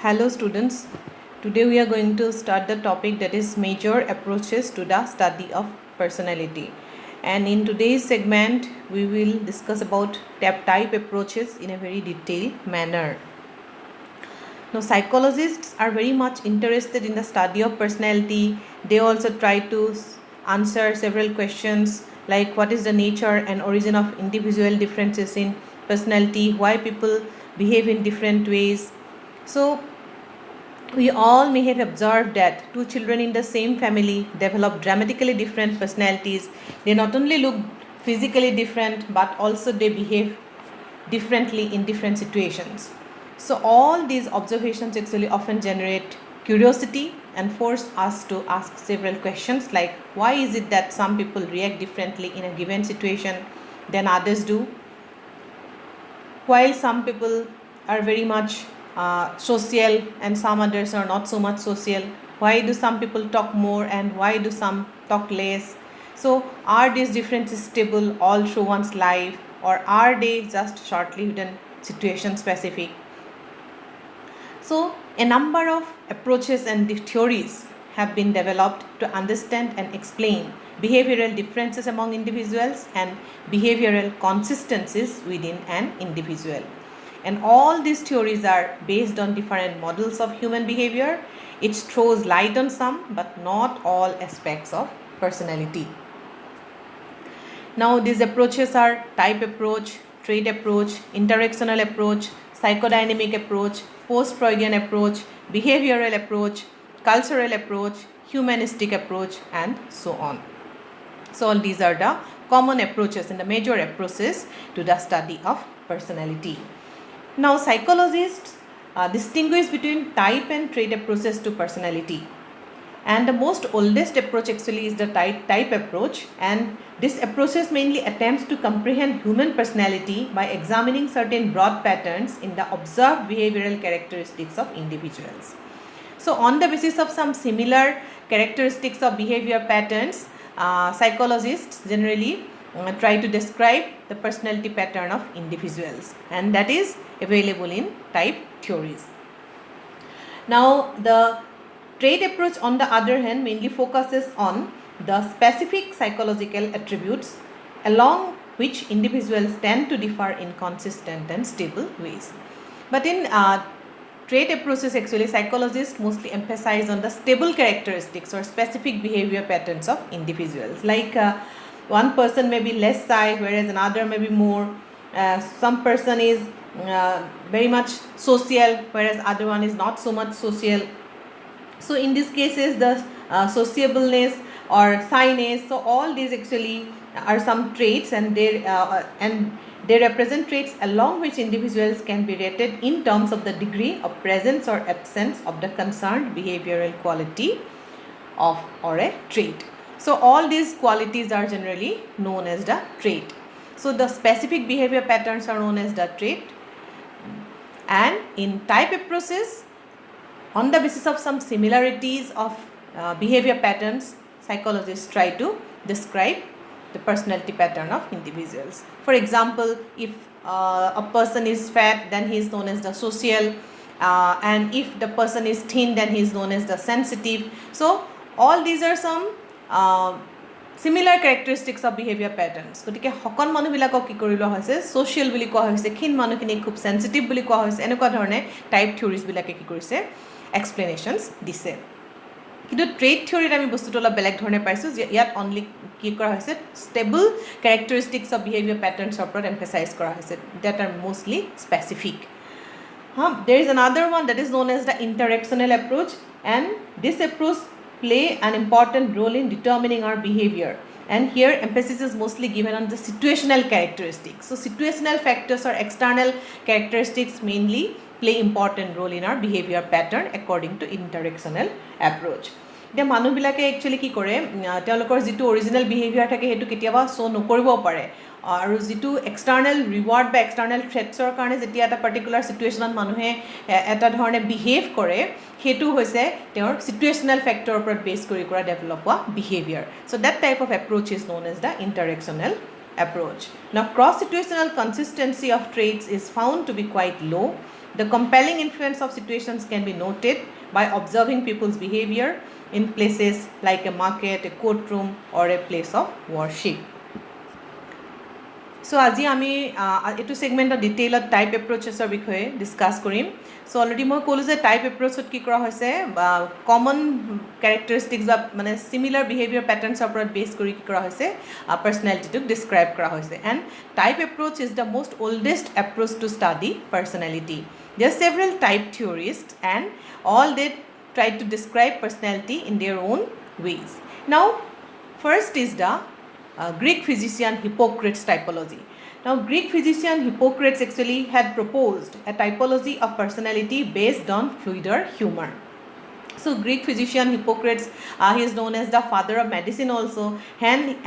Hello students, today we are going to start the topic that is major approaches to the study of personality, and in today's segment we will discuss about type approaches in a very detailed manner. Now psychologists are very much interested in the study of personality. They also try to answer several questions like what is the nature and origin of individual differences in personality, why people behave in different ways. So we all may have observed that two children in the same family develop dramatically different personalities. They not only look physically different but also they behave differently in different situations. So all these observations actually often generate curiosity and force us to ask several questions like why is it that some people react differently in a given situation than others do, while some people are very much social and some others are not so much social. Why do some people talk more and why do some talk less? So are these differences stable all through one's life, or are they just short-lived and situation specific? So a number of approaches and theories have been developed to understand and explain behavioral differences among individuals and behavioral consistencies within an individual. And all these theories are based on different models of human behavior. It throws light on some but not all aspects of personality. Now these approaches are type approach, trait approach, interactional approach, psychodynamic approach, post-Freudian approach, behavioral approach, cultural approach, humanistic approach, and so on. So all these are the common approaches and the major approaches to the study of personality. Now psychologists distinguish between type and trait approaches to personality. And the most oldest approach actually is the type approach, and this approach mainly attempts to comprehend human personality by examining certain broad patterns in the observed behavioral characteristics of individuals. So on the basis of some similar characteristics of behavior patterns, psychologists generally try to describe the personality pattern of individuals, and that is available in type theories. Now the trait approach on the other hand mainly focuses on the specific psychological attributes along which individuals tend to differ in consistent and stable ways. But in trait approaches actually psychologists mostly emphasize on the stable characteristics or specific behavior patterns of individuals, like one person may be less shy whereas another may be more. Some person is very much social whereas other one is not so much social. So in these cases the sociableness or shyness, so all these actually are some traits, and they represent traits along which individuals can be rated in terms of the degree of presence or absence of the concerned behavioral quality of or a trait. So all these qualities are generally known as the trait. So the specific behavior patterns are known as the trait, and in type approaches, on the basis of some similarities of behavior patterns, psychologists try to describe the personality pattern of individuals. For example, if a person is fat, then he is known as the social, and if the person is thin, then he is known as the sensitive. So all these are some similar characteristics of behavior patterns. গতিকে সকল মানুহবিলাকক কি কৰি লোৱা হৈছে social বুলি কোৱা হৈছে, ক্ষীণ মানুহখিনি খুব sensitive বুলি কোৱা হৈছে, এনেকুৱা ধৰণে টাইপ থিওৰিজবিলাকে কি কৰিছে এক্সপ্লেনেশ্যনছ দিছে। কিন্তু ট্ৰেইট থিওৰিত আমি বস্তুটো অলপ বেলেগ ধৰণে পাইছোঁ যে ইয়াত অনলি কি কৰা হৈছে ষ্টেবল কেৰেক্টাৰিষ্টিক্স অফ বিহেভিয়াৰ পেটাৰ্ণছৰ ওপৰত এম্ফেচাইজ কৰা হৈছে date R mostly specific. There is another one that is known as the interactional approach, and this approach play an important role in determining our behavior, and here emphasis is mostly given on the situational characteristics. So situational factors or external characteristics mainly play important role in our behavior pattern according to interactional approach. এতিয়া মানুহবিলাকে actually কি কৰে, তেওঁলোকৰ যিটো original behaviour থাকে সেইটো কেতিয়াবা show' নকৰিব পাৰে, আৰু যিটো এক্সটাৰ্নেল ৰিৱাৰ্ড বা এক্সটাৰ্নেল থ্ৰেটছৰ কাৰণে যেতিয়া এটা পাৰ্টিকুলাৰ চিটুৱেশ্যনত মানুহে এটা ধৰণে বিহেভ কৰে, সেইটো হৈছে তেওঁৰ চিটুৱেশ্যনেল ফেক্টৰৰ ওপৰত বেছ কৰি কৰা ডেভেলপ হোৱা behaviour. So' that type of approach is known as the interactional approach. Now cross situational consistency of traits is found to be quite low. The compelling influence of situations can be noted by observing people's behavior in places like a market, a courtroom, or a place of worship. So আজি আমি এইটো সেগমেন্টৰ ডিটেইলত type এপ্ৰোচেছৰ বিষয়ে discuss কৰিম। So already মই ক'লোঁ যে type এপ্ৰোচত কি কৰা হৈছে কমন কেৰেক্টাৰিষ্টিক্স বা মানে সিমিলাৰ বিহেভিয়াৰ পেটাৰ্নছৰ ওপৰত বেছ কৰি কি কৰা হৈছে পাৰ্চনেলিটিটোক ডিছক্ৰাইব কৰা হৈছে। And type approach is the most oldest approach to study personality. There are several type theorist and all they try to describe personality in their own ways. Now first is the Greek physician Hippocrates typology. Now, Greek physician Hippocrates actually had proposed a typology of personality based on fluidar humor. So, Greek physician Hippocrates, he is known as the father of medicine also,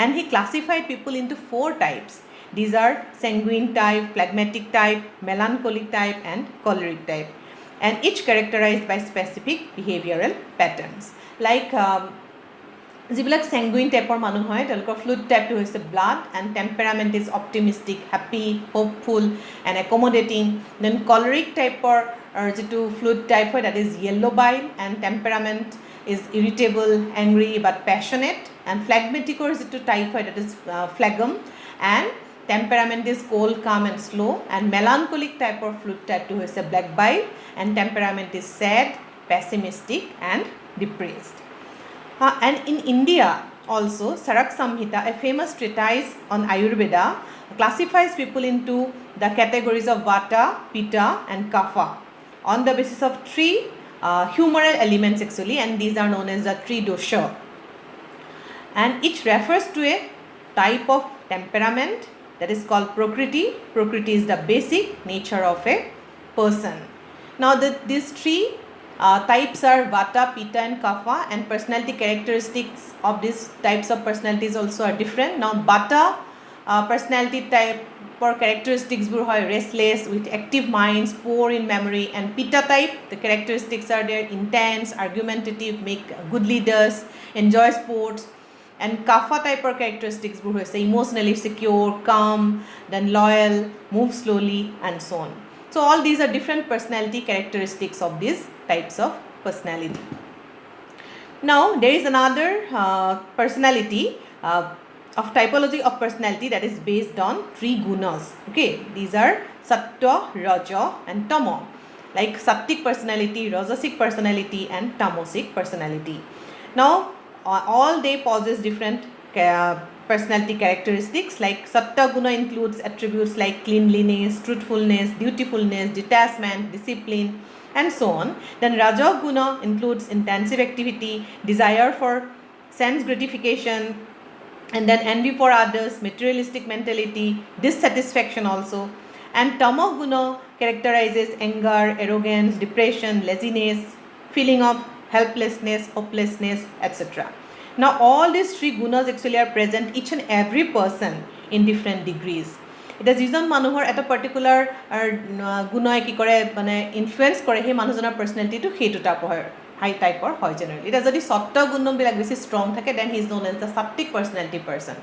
and he classified people into 4 types. These are sanguine type, phlegmatic type, melancholic type, and choleric type, and each characterized by specific behavioral patterns. Like যিবিলাক চেংগুইন টাইপৰ মানুহ হয় তেওঁলোকৰ fluid টাইপটো হৈছে blood and temperament is optimistic, happy, hopeful and accommodating. Then choleric টাইপৰ যিটো fluid type হয় that is yellow' bile and temperament is irritable, angry but passionate. And ফ্লেগমেটিকৰ যিটো টাইপ হয় that is phlegm and temperament is cold, calm and slow'. And melancholic টাইপৰ fluid টাইপটো হৈছে black bile and temperament is sad, pessimistic and depressed. And in India also, Sarak Samhita, a famous treatise on Ayurveda, classifies people into the categories of Vata, Pitta and Kapha on the basis of 3 humoral elements actually, and these are known as the 3 dosha. And each refers to a type of temperament that is called Prakriti. Prakriti is the basic nature of a person. Now these 3 types are Vata, Pitta and Kapha, and personality characteristics of these types of personalities also are different. Now Vata personality type for characteristics are restless with active minds, poor in memory, and Pitta type the characteristics are there intense, argumentative, make good leaders, enjoy sports. And Kapha type or characteristics are emotionally secure, calm, then loyal, move slowly, and so on. So all these are different personality characteristics of these types of personality. Now there is another personality of typology of personality that is based on 3 gunas. Okay, these are sattva, raja and tamo. Like sattic personality, rajasic personality and tamasic personality. Now all they possess different personality characteristics. Like sattva guna includes attributes like cleanliness, truthfulness, dutifulness, detachment, discipline and so on. Then raja guna includes intensive activity, desire for sense gratification, and then envy for others, materialistic mentality, dissatisfaction also. And tamo guna characterizes anger, arrogance, depression, laziness, feeling of helplessness, hopelessness, etc. Now all these 3 gunas actually are present each and every person in different degrees. এটা যিজন মানুহৰ এটা particular গুণই কি কৰে মানে influence কৰে সেই মানুহজনৰ পাৰ্চনেলিটিটো সেইটো টাইপৰ হাই টাইপৰ হয় জেনেৰেলি। এতিয়া যদি সত্ত্ব গুণবিলাক বেছি ষ্ট্ৰং থাকে then he is known as the sattvic personality person.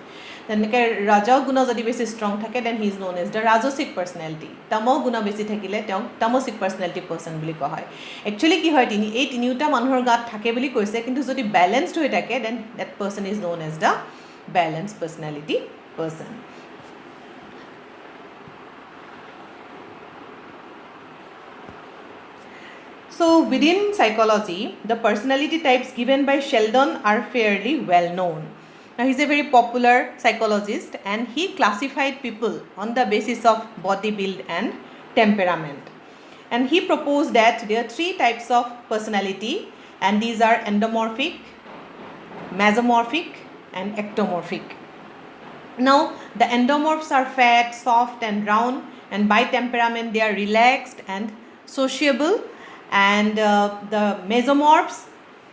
তেনেকৈ ৰাজ গুণ যদি বেছি ষ্ট্ৰং থাকে then he is known as the rajasic personality. তম গুণ বেছি থাকিলে তেওঁক তামসিক পাৰ্চনেলিটি পাৰ্চন বুলি কোৱা হয়। একচুৱেলি কি হয় এই তিনিওটা মানুহৰ গাত থাকে বুলি কৈছে, কিন্তু যদি বেলেঞ্চড হৈ থাকে then that person is known as the balance personality person. So within psychology, the personality types given by Sheldon are fairly well known. Now he is a very popular psychologist and he classified people on the basis of body build and temperament. And he proposed that there are 3 types of personality, and these are endomorphic, mesomorphic and ectomorphic. Now the endomorphs are fat, soft and round, and by temperament they are relaxed and sociable. And the mesomorphs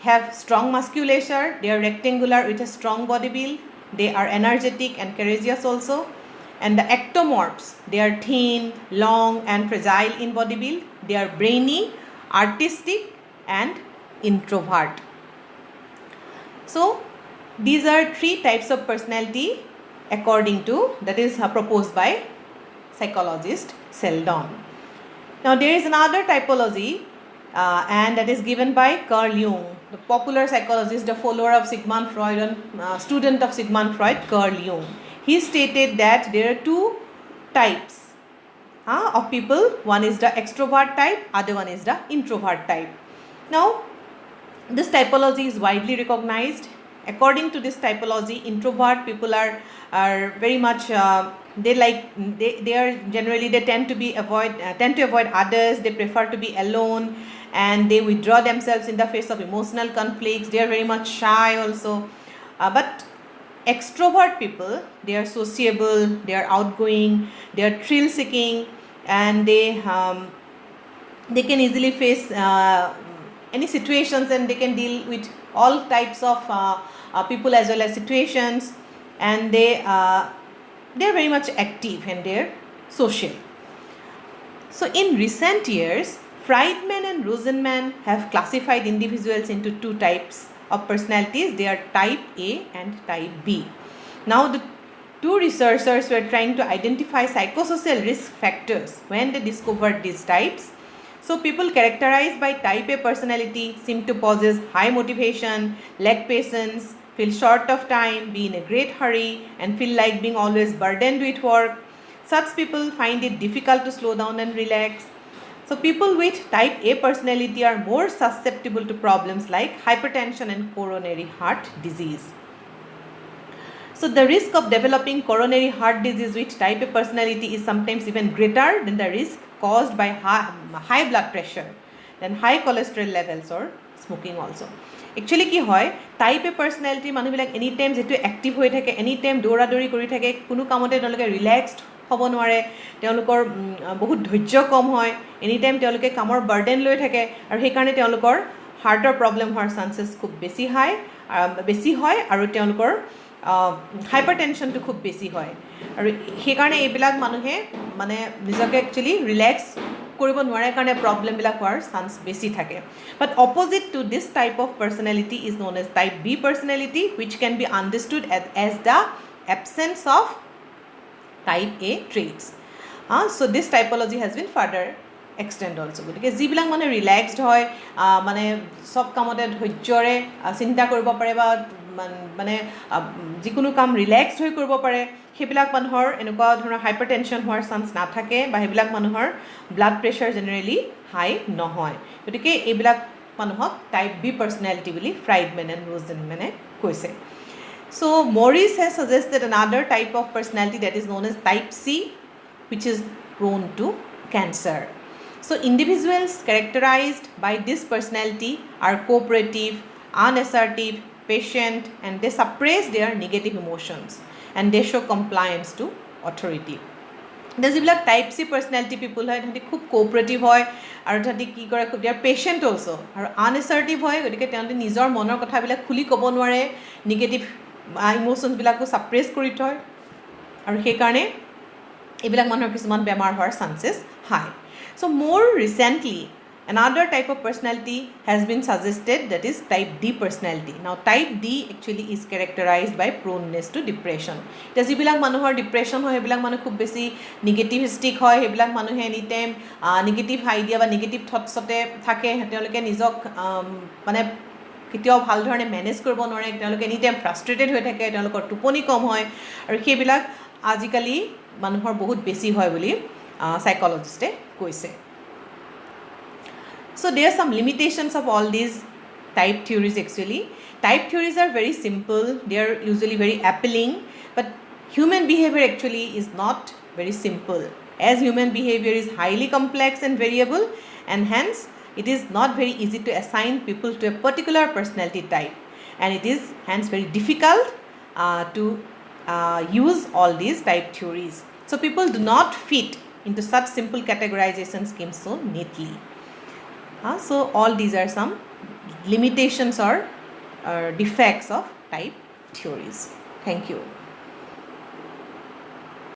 have strong musculature, they are rectangular with a strong body build, they are energetic and courageous also. And the ectomorphs, they are thin, long and fragile in body build, they are brainy, artistic and introvert. So these are 3 types of personality according to, that is proposed by psychologist Sheldon. Now there is another typology and that is given by Carl Jung, the popular psychologist, the follower of Sigmund Freud and student of Sigmund Freud, Carl Jung. He stated that there are two types of people. One is the extrovert type, other one is the introvert type. Now this typology is widely recognized. According to this typology, introvert people are very much they are generally, they tend to avoid others. They prefer to be alone, and they withdraw themselves in the face of emotional conflicts. They are very much shy also. But extrovert people, they are sociable, they are outgoing, they are thrill seeking, and they can easily face any situations, and they can deal with all types of people as well as situations, and they are very much active and they are social. So in recent years, Friedman and Rosenman have classified individuals into two types of personalities. They are type A and type B. Now the two researchers were trying to identify psychosocial risk factors when they discovered these types. So people characterized by type A personality seem to possess high motivation, lack patience, feel short of time, be in a great hurry, and feel like being always burdened with work. Such people find it difficult to slow down and relax. So people with type A personality are more susceptible to problems like hypertension and coronary heart disease. So the risk of developing coronary heart disease with type A personality is sometimes even greater than the risk caused by high blood pressure, then high cholesterol levels or smoking also. Actually কি হয়, type এ personality মানুহবিলাক any time যিটো active হৈ থাকে, any time দৌৰা দৌৰি কৰি থাকে, কোনো কামতে তেওঁলোকে ৰিলেক্সড হ'ব নোৱাৰে, তেওঁলোকৰ বহুত ধৈৰ্য কম হয়, এনি টাইম তেওঁলোকে কামৰ বাৰ্ডেন লৈ থাকে, আৰু সেইকাৰণে তেওঁলোকৰ হাৰ্টৰ প্ৰব্লেম হোৱাৰ চান্সেছ খুব বেছি হয়, আৰু তেওঁলোকৰ হাইপাৰ টেনশ্যনটো খুব বেছি হয়, আৰু সেইকাৰণে এইবিলাক মানুহে মানে নিজকে একচুৱেলি ৰিলেক্স কৰিব নোৱাৰে কাৰণে প্ৰব্লেমবিলাক হোৱাৰ চান্স বেছি থাকে. But opposite to this type of personality is known as type B personality, which can be understood as the absence of type A traits. So' this typology has been further extend also'. গতিকে যিবিলাক মানে relaxed হয়, মানে চব কামতে ধৈৰ্যৰে চিন্তা কৰিব পাৰে, বা মানে যিকোনো কাম ৰিলেক্সড হৈ কৰিব পাৰে, সেইবিলাক মানুহৰ এনেকুৱা ধৰণৰ হাইপাৰ টেনশ্যন হোৱাৰ চান্স নাথাকে, বা সেইবিলাক মানুহৰ ব্লাড প্ৰেছাৰ জেনেৰেলি হাই নহয়. গতিকে এইবিলাক মানুহক টাইপ বি পাৰ্চনেলিটি বুলি ফ্ৰাইডমেন এণ্ড ৰোজেনমেনে কৈছে. So Morris has suggested another type of personality that is known as type C, which is prone to cancer. So individuals characterized by this personality are cooperative, unassertive, patient, and they suppress their negative emotions and they show compliance to authority. যিবিলাক type C personality পিপুল হয়, তাহাঁতি খুব cooperative হয়, আৰু তাহাঁতি কি কৰে, খুব দেয়াৰ পেচেণ্ট অলছ', আৰু আনএচাৰ্টিভ হয়. গতিকে তেওঁলোকে নিজৰ মনৰ কথাবিলাক খুলি ক'ব নোৱাৰে, নিগেটিভ ইম'শ্যনছবিলাকো ছাপ্ৰেছ কৰি থয়, আৰু সেইকাৰণে এইবিলাক মানুহৰ কিছুমান বেমাৰ হোৱাৰ চান্সেছ hi. So' more recently another type of personality has been suggested, that is type D personality. Now type D actually is characterized by proneness to depression. এতিয়া যিবিলাক মানুহৰ ডিপ্ৰেশ্যন হয়, সেইবিলাক মানুহ খুব বেছি নিগেটিভিষ্টিক হয়, সেইবিলাক মানুহে এনি টাইম নিগেটিভ আইডিয়া বা নিগেটিভ থটছতে থাকে, তেওঁলোকে নিজক মানে কেতিয়াও ভাল ধৰণে মেনেজ কৰিব নোৱাৰে, তেওঁলোকে এনি টাইম ফ্ৰাষ্ট্ৰেটেড হৈ থাকে, তেওঁলোকৰ টোপনি কম হয়, আৰু সেইবিলাক আজিকালি মানুহৰ বহুত বেছি হয় বুলি সাইকলজিষ্টে কৈছে. So there are some limitations of all these type theories actually. Type theories are very simple, they are usually very appealing, but human behavior actually is not very simple, as human behavior is highly complex and variable, and hence it is not very easy to assign people to a particular personality type, and it is hence very difficult to use all these type theories. So people do not fit into such simple categorization schemes so neatly. So all these are some limitations or defects of type theories. Thank you.